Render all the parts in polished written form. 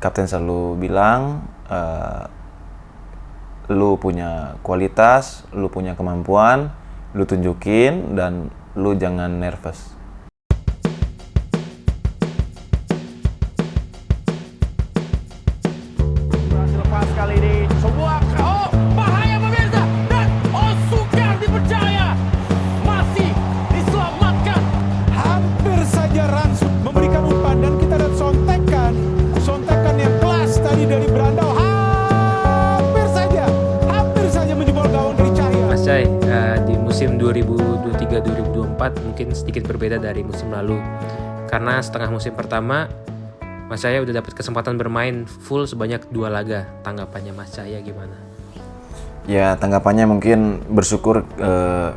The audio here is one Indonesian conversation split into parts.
Kapten selalu bilang, lu punya kualitas, lu punya kemampuan, lu tunjukin dan lu jangan nervous. Lepas kali ini sebuah bahaya pemirsa, dan Osukar dipercaya masih diselamatkan. Hampir saja Ransut memberikan umpan dan kita lihat sontekan yang kelas tadi dari Brandao, hampir saja menjebol gawang dari Cahya. Mas Cai, di musim 2023-2024 mungkin sedikit berbeda dari musim lalu, karena setengah musim pertama Mas Cahya udah dapat kesempatan bermain full sebanyak 2 laga. Tanggapannya Mas Cahya gimana? Ya, tanggapannya mungkin bersyukur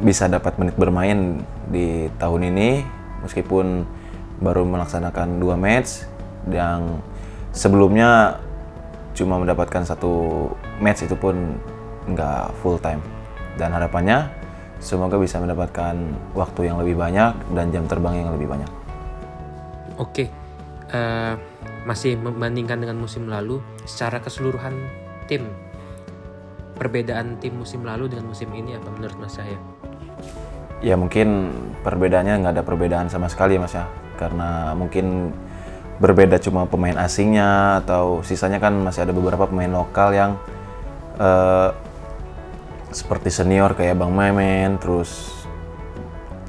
bisa dapat menit bermain di tahun ini, meskipun baru melaksanakan 2 match yang sebelumnya cuma mendapatkan 1 match, itu pun nggak full time. Dan harapannya semoga bisa mendapatkan waktu yang lebih banyak dan jam terbang yang lebih banyak. Oke, masih membandingkan dengan musim lalu, secara keseluruhan tim, perbedaan tim musim lalu dengan musim ini apa menurut Mas Cahya? Ya mungkin perbedaannya nggak ada perbedaan sama sekali Mas ya, karena mungkin berbeda cuma pemain asingnya atau sisanya kan masih ada beberapa pemain lokal yang seperti senior kayak Bang Memen, terus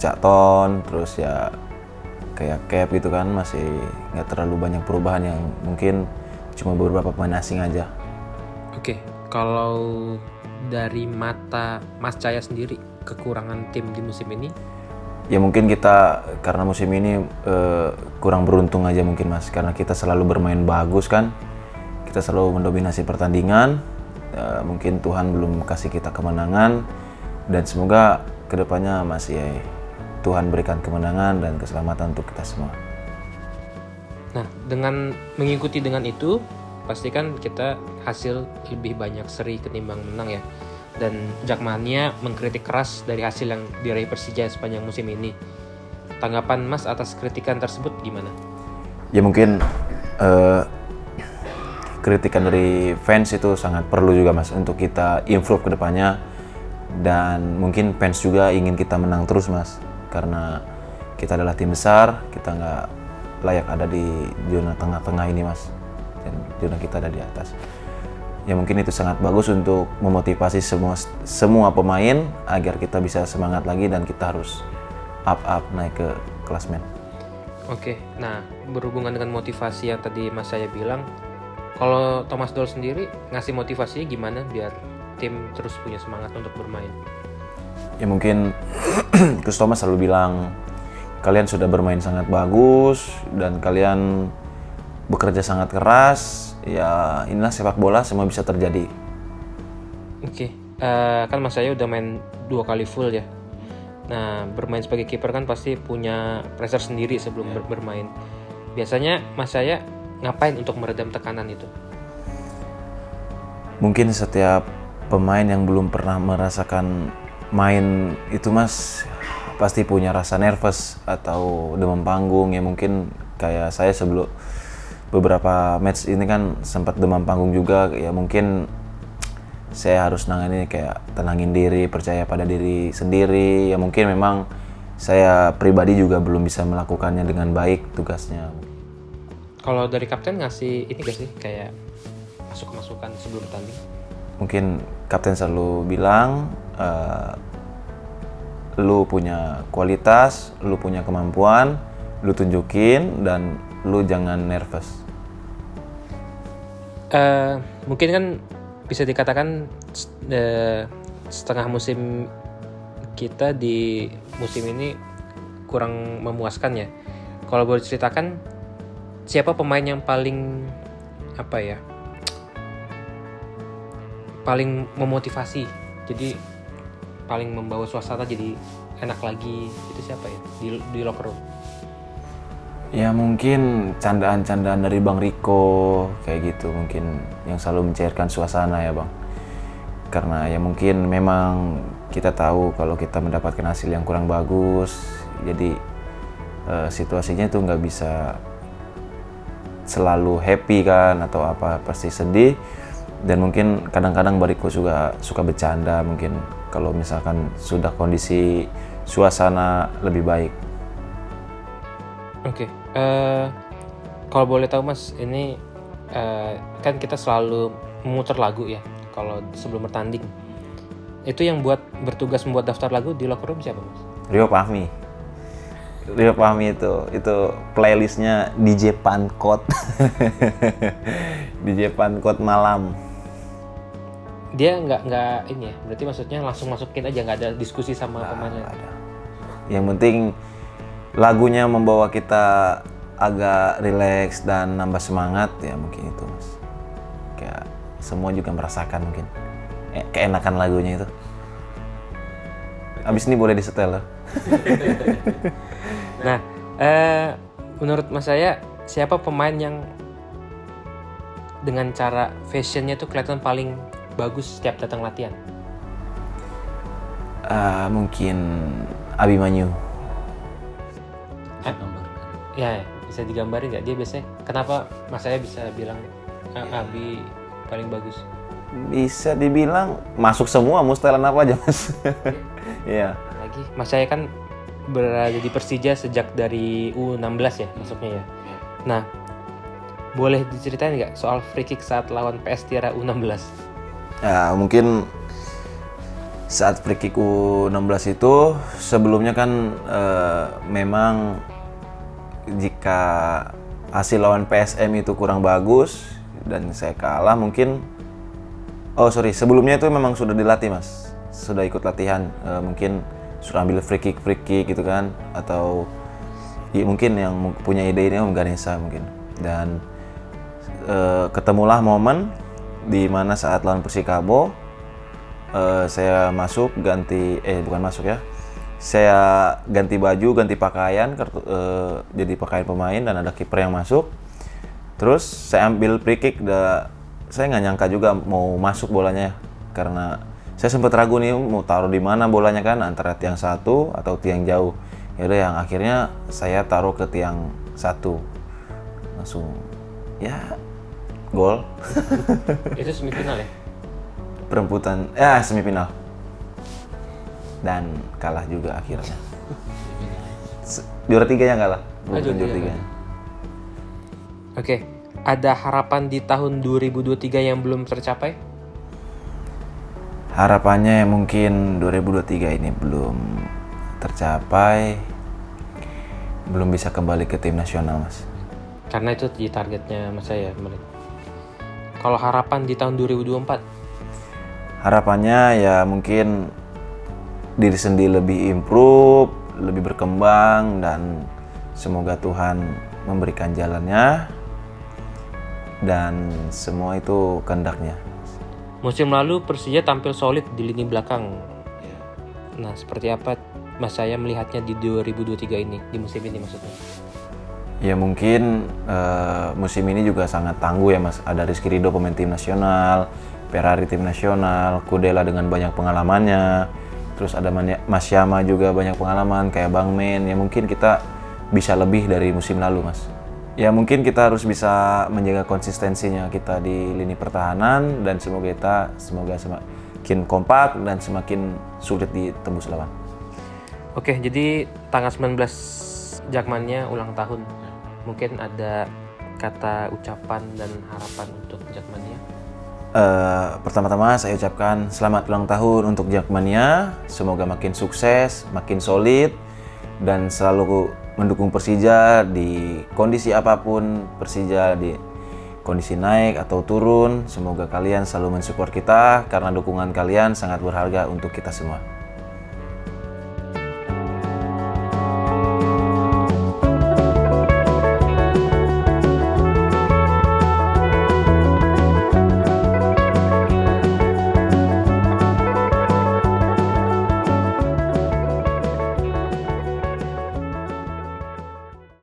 Cak Ton, terus ya kayak Cap gitu kan, masih nggak terlalu banyak perubahan, yang mungkin cuma beberapa pemain asing aja. Oke, kalau dari mata Mas Cahya sendiri, kekurangan tim di musim ini? Ya mungkin kita karena musim ini kurang beruntung aja mungkin Mas, karena kita selalu bermain bagus kan, kita selalu mendominasi pertandingan. Mungkin Tuhan belum kasih kita kemenangan, dan semoga kedepannya masih Tuhan berikan kemenangan dan keselamatan untuk kita semua. Nah, dengan mengikuti dengan itu, pastikan kita hasil lebih banyak seri ketimbang menang ya. Dan Jakmania mengkritik keras dari hasil yang diraih Persija sepanjang musim ini. Tanggapan Mas atas kritikan tersebut gimana? Ya mungkin kritikan dari fans itu sangat perlu juga Mas, untuk kita improve ke depannya, dan mungkin fans juga ingin kita menang terus Mas, karena kita adalah tim besar, kita nggak layak ada di zona tengah-tengah ini Mas, dan zona kita ada di atas. Ya mungkin itu sangat bagus untuk memotivasi semua pemain agar kita bisa semangat lagi dan kita harus up naik ke klasmen. Oke, nah berhubungan dengan motivasi yang tadi Mas saya bilang, kalau Thomas Doll sendiri ngasih motivasinya gimana biar tim terus punya semangat untuk bermain? Ya mungkin Coach Thomas selalu bilang, kalian sudah bermain sangat bagus dan kalian bekerja sangat keras. Ya inilah sepak bola, semua bisa terjadi. Oke, kan Mas saya udah main 2 kali full ya. Nah, bermain sebagai kiper kan pasti punya pressure sendiri sebelum bermain. Biasanya Mas saya ngapain untuk meredam tekanan itu? Mungkin setiap pemain yang belum pernah merasakan main itu Mas, pasti punya rasa nervous atau demam panggung. Ya mungkin kayak saya sebelum beberapa match ini kan sempat demam panggung juga. Ya mungkin saya harus nangani kayak tenangin diri, percaya pada diri sendiri. Ya mungkin memang saya pribadi juga belum bisa melakukannya dengan baik tugasnya. Kalau dari kapten ngasih ini gak sih, kayak masukan sebelum tanding? Mungkin kapten selalu bilang, lu punya kualitas, lu punya kemampuan, lu tunjukin dan lu jangan nervous. Mungkin kan bisa dikatakan setengah musim kita di musim ini kurang memuaskan ya. Kalau boleh ceritakan, siapa pemain yang paling paling memotivasi, jadi paling membawa suasana jadi enak lagi, itu siapa ya di locker room? Ya mungkin candaan-candaan dari Bang Riko kayak gitu, mungkin yang selalu mencairkan suasana ya Bang. Karena ya mungkin memang kita tahu kalau kita mendapatkan hasil yang kurang bagus, jadi situasinya itu nggak bisa selalu happy kan atau apa, pasti sedih. Dan mungkin kadang-kadang Bariko juga suka bercanda mungkin kalau misalkan sudah kondisi suasana lebih baik. Oke, kalau boleh tahu Mas, ini kan kita selalu memutar lagu ya kalau sebelum bertanding. Itu yang bertugas membuat daftar lagu di locker room siapa Mas? Rio Fahmi itu playlistnya DJ Pankot. DJ Pankot malam. Dia nggak ini ya, berarti maksudnya langsung masukin aja, nggak ada diskusi sama pemainnya. Ada. Yang penting lagunya membawa kita agak rileks dan nambah semangat, ya mungkin itu Mas. Kayak semua juga merasakan mungkin keenakan lagunya itu. Abis ini boleh disetel lah. Nah, menurut Mas saya siapa pemain yang dengan cara fashionnya tuh kelihatan paling bagus setiap datang latihan? Mungkin Abimanyu. Ya, bisa digambarin nggak dia biasanya? Kenapa Mas saya bisa bilang Abi paling bagus? Bisa dibilang masuk semua, mau setelan apa aja Mas. Iya. Lagi, Mas saya kan berada di Persija sejak dari U16 ya masuknya ya. Nah, boleh diceritain nggak soal free kick saat lawan PS Tira U16? Ya mungkin saat free kick U16 itu sebelumnya kan memang jika hasil lawan PSM itu kurang bagus dan saya kalah mungkin sebelumnya itu memang sudah dilatih Mas, sudah ikut latihan, mungkin sudah ambil free kick gitu kan, atau ya mungkin yang punya ide ini Om Ganesha mungkin. Dan ketemulah momen di mana saat lawan Persikabo saya masuk saya ganti baju, ganti pakaian, jadi pakaian pemain dan ada kiper yang masuk. Terus saya ambil free kick, saya nggak nyangka juga mau masuk bolanya karena saya sempat ragu nih mau taruh di mana bolanya kan, antara tiang satu atau tiang jauh. Yaudah yang akhirnya saya taruh ke tiang satu, langsung ya gol. Itu semifinal ya? Perebutan semifinal dan kalah juga akhirnya. Juara 3-nya kalah, bukan juara 3-nya. Oke, ada harapan di tahun 2023 yang belum tercapai? Harapannya mungkin 2023 ini belum tercapai, belum bisa kembali ke tim nasional Mas. Karena itu di targetnya Mas saya. Kalau harapan di tahun 2024? Harapannya ya mungkin diri sendiri lebih improve, lebih berkembang, dan semoga Tuhan memberikan jalannya dan semua itu kehendaknya. Musim lalu Persija tampil solid di lini belakang. Nah, seperti apa Mas saya melihatnya di 2023 ini, di musim ini maksudnya? Ya mungkin musim ini juga sangat tangguh ya Mas. Ada Rizky Ridho pemain tim nasional, Ferrari tim nasional, Kudela dengan banyak pengalamannya. Terus ada Mas Yama juga banyak pengalaman, kayak Bang Men. Ya mungkin kita bisa lebih dari musim lalu Mas. Ya mungkin kita harus bisa menjaga konsistensinya kita di lini pertahanan dan semoga semakin kompak dan semakin sulit ditembus lawan. Oke, jadi tanggal 19 Jakmania ulang tahun. Mungkin ada kata ucapan dan harapan untuk Jakmania? Pertama-tama saya ucapkan selamat ulang tahun untuk Jakmania. Semoga makin sukses, makin solid, dan selalu mendukung Persija di kondisi apapun. Persija di kondisi naik atau turun, semoga kalian selalu mensupport kita karena dukungan kalian sangat berharga untuk kita semua.